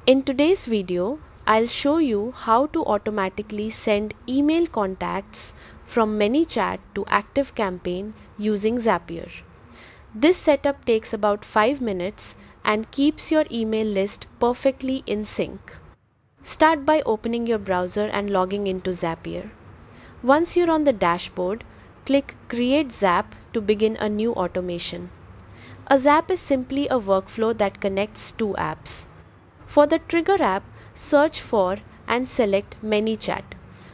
In today's video, I'll show you how to automatically send email contacts from Manychat to ActiveCampaign using Zapier. This setup takes about 5 minutes and keeps your email list perfectly in sync. Start by opening your browser and logging into Zapier. Once you're on the dashboard, click Create Zap to begin a new automation. A Zap is simply a workflow that connects two apps. For the trigger app, search for and select Manychat.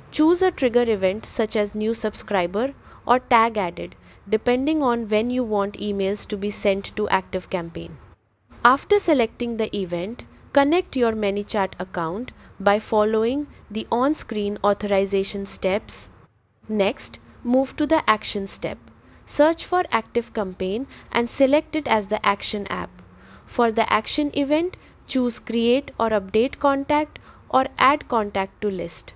Choose a trigger event such as new subscriber or tag added, depending on when you want emails to be sent to ActiveCampaign. After selecting the event, connect your Manychat account by following the on-screen authorization steps. Next, move to the Action step. Search for ActiveCampaign and select it as the Action app. For the Action event, choose Create or Update Contact or Add Contact to List.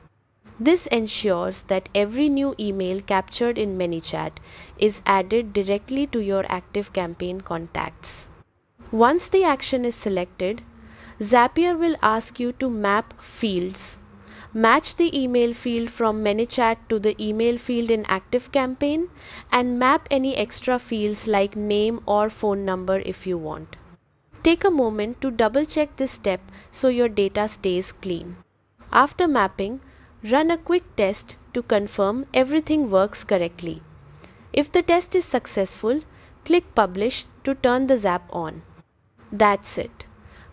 This ensures that every new email captured in Manychat is added directly to your ActiveCampaign contacts. Once the action is selected, Zapier will ask you to map fields. Match the email field from Manychat to the email field in ActiveCampaign and map any extra fields like name or phone number if you want. Take a moment to double check this step so your data stays clean. After mapping, run a quick test to confirm everything works correctly. If the test is successful, click Publish to turn the Zap on. That's it.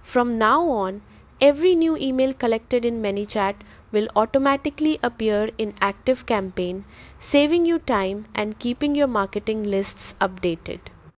From now on, every new email collected in Manychat will automatically appear in ActiveCampaign, saving you time and keeping your marketing lists updated.